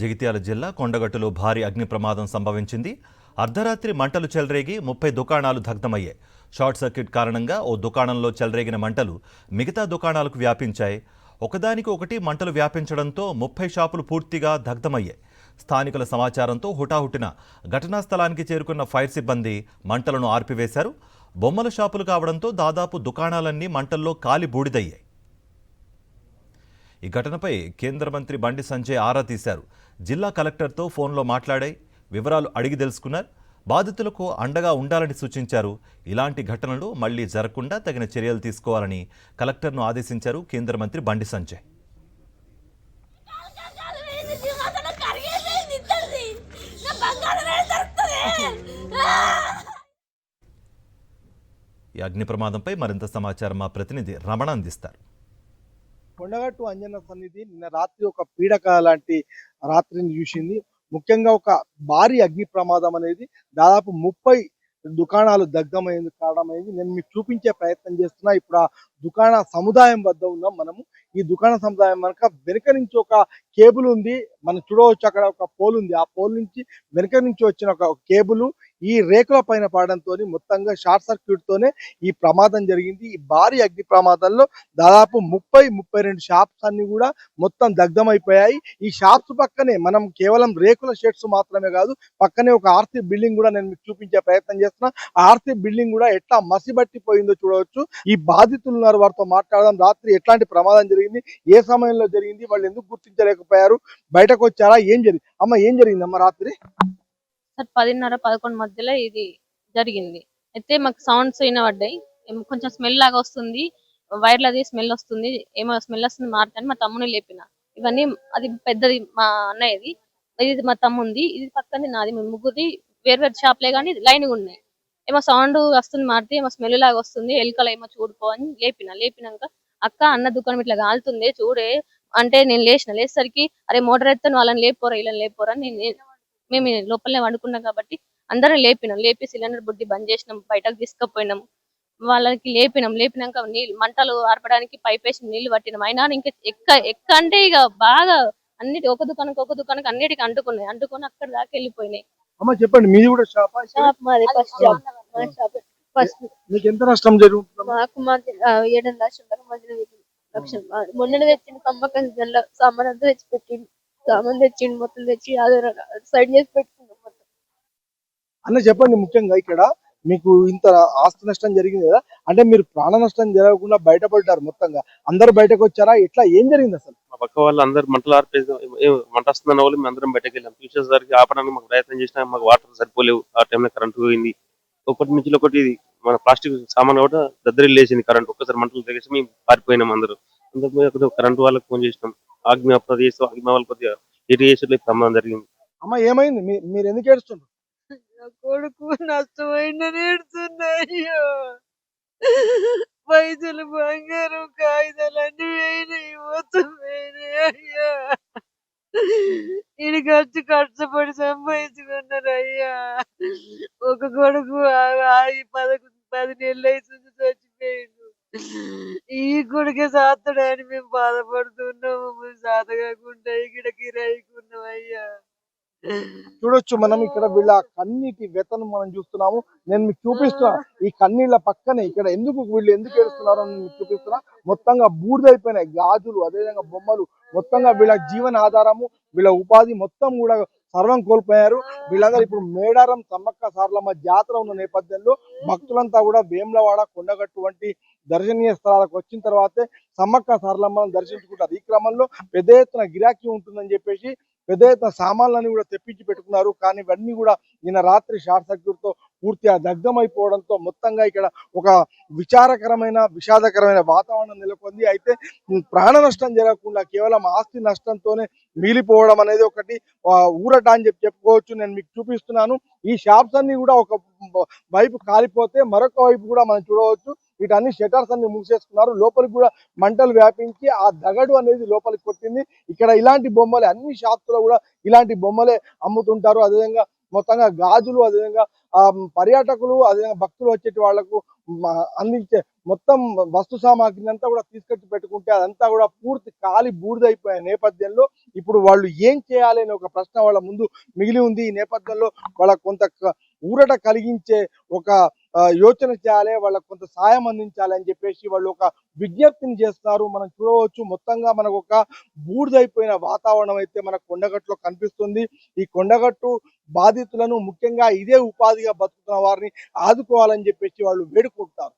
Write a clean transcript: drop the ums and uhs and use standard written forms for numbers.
జగిత్యాల జిల్లా కొండగట్టులో భారీ అగ్ని ప్రమాదం సంభవించింది. అర్ధరాత్రి మంటలు చెలరేగి 30 దుకాణాలు దగ్ధమయ్యాయి. షార్ట్ సర్క్యూట్ కారణంగా ఓ దుకాణంలో చెలరేగిన మంటలు మిగతా దుకాణాలకు వ్యాపించాయి. ఒకదానికి ఒకటి మంటలు వ్యాపించడంతో 30 షాపులు పూర్తిగా దగ్ధమయ్యాయి. స్థానికుల సమాచారంతో హుటాహుటిన ఘటనా స్థలానికి చేరుకున్న ఫైర్ సిబ్బంది మంటలను ఆర్పివేశారు. బొమ్మల షాపులు కావడంతో దాదాపు దుకాణాలన్నీ మంటల్లో కాలి బూడిదయ్యాయి. ఈ ఘటనపై కేంద్ర మంత్రి బండి సంజయ్ ఆరా తీశారు. జిల్లా కలెక్టర్తో ఫోన్లో మాట్లాడాయి, వివరాలు అడిగి తెలుసుకున్నారు. బాధితులకు అండగా ఉండాలని సూచించారు. ఇలాంటి ఘటనలు మళ్లీ జరగకుండా తగిన చర్యలు తీసుకోవాలని కలెక్టర్ను ఆదేశించారు కేంద్ర మంత్రి బండి సంజయ్. ఈ అగ్ని ప్రమాదంపై మరింత సమాచారం మా ప్రతినిధి రమణ అందిస్తారు. కొండగట్టు అంజన్న సన్నిధి నిన్న రాత్రి ఒక పీడక లాంటి రాత్రిని చూసింది. ముఖ్యంగా ఒక భారీ అగ్ని ప్రమాదం అనేది దాదాపు 30 దుకాణాలు దగ్ధమైంది కారణమైంది. నేను మీకు చూపించే ప్రయత్నం చేస్తున్నా. ఇప్పుడు ఆ దుకాణ సముదాయం వద్ద ఉన్నాం మనము. ఈ దుకాణ సముదాయం వెనుక నుంచి ఒక కేబుల్ ఉంది, మనం చూడవచ్చు. అక్కడ ఒక పోల్ ఉంది. ఆ పోల్ నుంచి వెనుక నుంచి వచ్చిన ఒక కేబుల్ ఈ రేకుల పైన పడడంతో మొత్తంగా షార్ట్ సర్క్యూట్ తోనే ఈ ప్రమాదం జరిగింది. ఈ భారీ అగ్ని ప్రమాదంలో దాదాపు 30-32 షాప్స్ అన్ని కూడా మొత్తం దగ్ధమైపోయాయి. ఈ షాప్స్ పక్కనే మనం కేవలం రేకుల షెడ్స్ మాత్రమే కాదు, పక్కనే ఒక ఆర్సీ బిల్డింగ్ కూడా నేను మీకు చూపించే ప్రయత్నం చేస్తున్నా. ఆ ఆర్సీ బిల్డింగ్ కూడా ఎట్లా మసిబట్టిపోయిందో చూడవచ్చు. ఈ బాధితులు ఉన్నారు, వారితో మాట్లాడదాం. రాత్రి ఎట్లాంటి ప్రమాదం జరిగింది, ఏ సమయంలో జరిగింది, వాళ్ళు ఎందుకు గుర్తించలేకపోయారు, బయటకు వచ్చారా, ఏం జరిగింది అమ్మ, ఏం జరిగింది అమ్మ రాత్రి? సార్ 10:30-11 మధ్యలో ఇది జరిగింది. అయితే మాకు సౌండ్స్ వినబడ్డాయి. కొంచెం స్మెల్ లాగా వస్తుంది, వైర్లు అది స్మెల్ వస్తుంది, ఏమో స్మెల్ వస్తుంది మారుతాను మా తమ్ముని లేపిన. ఇవన్నీ అది పెద్దది మా అన్నయ్యది, ఇది మా తమ్ముంది, ఇది పక్కనే నాది. మేము ముగ్గురి వేరు షాప్లే కానీ లైన్ ఉన్నాయి. ఏమో సౌండ్ వస్తుంది మారితే, ఏమో స్మెల్ లాగా వస్తుంది, ఎలుకలు ఏమో చూడుకో అని లేపినాక అక్క అన్న దుకాణం ఇట్లా కాలుతుంది చూడే అంటే నేను లేచేసరికి అరే మోటార్ ఎత్తాను, వాళ్ళని లేపోరా వీళ్ళని లేపోరా అని మేము లోపలనే వండుకున్నాం. కాబట్టి అందరం లేపి సిలిండర్ బుడ్డి బంద్ చేసినాం, బయటకు తీసుకుపోయినాం. వాళ్ళకి లేపినాక నీళ్ళు మంటలు ఆర్పడానికి పైప్ వేసి నీళ్లు పట్టినాం. అయినా ఇంకా ఎక్క అంటే ఇక బాగా అన్నిటి ఒక దుకాణానికి అన్నిటికీ అంటుకొని అక్కడ దాకా వెళ్ళిపోయినాయి. అమ్మ చెప్పండి, మీది కూడా షాప్? షాప్ మాది ఫస్ట్ షాప్. మా షాప్ ఫస్ట్. మీకు ఎంత నష్టం జరుగుతుంది? మాకు 7 లక్షలు మొన్న తెచ్చిన కంపక సామాన్ అంతా తెచ్చి పెట్టింది. సామాన్ తెచ్చిండు, మొత్తం తెచ్చి సైడ్ చేసి పెట్టుకున్నాం మొత్తం. అన్న చెప్పండి, ముఖ్యంగా ఇక్కడ మీకు ఇంత ఆస్తి నష్టం జరిగింది కదా, అంటే మీరు ప్రాణ నష్టం జరగకుండా బయటపడ్డారు, మొత్తంగా అందరు బయటకు వచ్చారా, ఎట్లా ఏం జరిగింది అసలు? మా పక్క వాళ్ళు అందరు మంటలు ఆర్పేసి మంట వస్తుందన్న వాళ్ళు మేము అందరం బయటకు వెళ్ళాం. చూసేసరికి ఆపడానికి మాకు ప్రయత్నం చేసినా మాకు వాటర్ సరిపోలేవు. ఆ టైంలో కరెంట్ పోయింది. ఒకటి నుంచి ఒకటి మన ప్లాస్టిక్ సామాన్ కూడా దద్దరి లేచింది కరెంట్. ఒక్కసారి మంటలు తెగేసి మేము పారిపోయినాం. అందరూ కరెంట్ వాళ్ళకి ఫోన్ చేసినాం. ఆగ్ని వాళ్ళ కొద్దిగా ఇటు చేసేట్లు ప్రమాదం జరిగింది. అమ్మ ఏమైంది, మీరు ఎందుకు ఏడుస్తున్నారు? కొడుకు నష్టమైందని ఏడుతున్నాయ్యో. పైసలు, బంగారం, కాగితాలు అన్ని పోయినాయి, మొత్తం పోయినాయి అయ్యా. ఇది కష్టపడి సంపాదించుకున్నారు అయ్యా. ఒక కొడుకు 10 నెలలు అవుతుంది చచ్చిపోయిండు. ఈ కొడుకే సాత్తడని మేము బాధపడుతున్నాము. మేము సాత కాకుండా ఇక్కడ కిరాయికున్నాం అయ్యా. చూడొచ్చు మనం ఇక్కడ వీళ్ళ కన్నీటి వ్యతను మనం చూస్తున్నాము. నేను మీకు చూపిస్తున్నా. ఈ కన్నీళ్ళ పక్కనే ఇక్కడ వీళ్ళు ఎందుకు ఏడుస్తున్నారో మీకు చూపిస్తున్నా. మొత్తంగా బూడిదైపోయినాయి గాజులు, అదేవిధంగా బొమ్మలు, మొత్తంగా వీళ్ళ జీవన ఆధారము, వీళ్ళ ఉపాధి మొత్తం కూడా సర్వం కోల్పోయారు. వీళ్ళందరూ ఇప్పుడు మేడారం సమ్మక్క సారలమ్మ జాతర ఉన్న నేపథ్యంలో భక్తులంతా కూడా వేములవాడ, కొండగట్టు వంటి దర్శనీయ స్థలాలకు వచ్చిన తర్వాతే సమ్మక్క సారలమ్మను దర్శించుకుంటారు. ఈ క్రమంలో పెద్ద ఎత్తున గిరాకీ ఉంటుందని చెప్పేసి పెద్ద ఎత్తున సామాన్లను కూడా తెప్పించి పెట్టుకున్నారు. కానీ ఇవన్నీ కూడా నిన్న రాత్రి షార్ట్ సర్క్యూట్ తో పూర్తిగా దగ్ధమైపోవడంతో మొత్తంగా ఇక్కడ ఒక విషాదకరమైన వాతావరణం నెలకొంది. అయితే ప్రాణ నష్టం జరగకుండా కేవలం ఆస్తి నష్టంతోనే మిగిలిపోవడం అనేది ఒకటి ఊరట అని చెప్పుకోవచ్చు. నేను మీకు చూపిస్తున్నాను. ఈ షాప్స్ అన్ని కూడా ఒక వైపు కాలిపోతే మరొక వైపు కూడా మనం చూడవచ్చు. వీటన్ని షటర్స్ అన్ని మూసేసుకున్నారు. లోపలికి కూడా మంటలు వ్యాపించి ఆ దగడు అనేది లోపలికి కొట్టింది. ఇక్కడ ఇలాంటి బొమ్మలే అన్ని షాప్స్ లో కూడా ఇలాంటి బొమ్మలే అమ్ముతుంటారు. అదేవిధంగా మొత్తంగా గాజులు, అదేవిధంగా పర్యాటకులు అదే భక్తులు వచ్చేటి వాళ్లకు అందించే మొత్తం వస్తు సామాగ్రిని అంతా కూడా తీసుకొచ్చి పెట్టుకుంటే అదంతా కూడా పూర్తి కాలి బూడిదైపోయే నేపథ్యంలో ఇప్పుడు వాళ్ళు ఏం చేయాలి అనే ఒక ప్రశ్న వాళ్ళ ముందు మిగిలి ఉంది. ఈ నేపథ్యంలో వాళ్ళకు కొంత ఊరట కలిగించే ఒక యోచన చేయాలి, వాళ్ళకు కొంత సాయం అందించాలి అని చెప్పేసి వాళ్ళు ఒక విజ్ఞప్తిని చేస్తున్నారు. మనం చూడవచ్చు మొత్తంగా మనకు ఒక బూడిదైపోయిన వాతావరణం అయితే మన కొండగట్టులో కనిపిస్తుంది. ఈ కొండగట్టు బాధితులను ముఖ్యంగా ఇదే ఉపాధిగా బతుకుతున్న వారిని ఆదుకోవాలని చెప్పేసి వాళ్ళు వేడుకుంటున్నారు.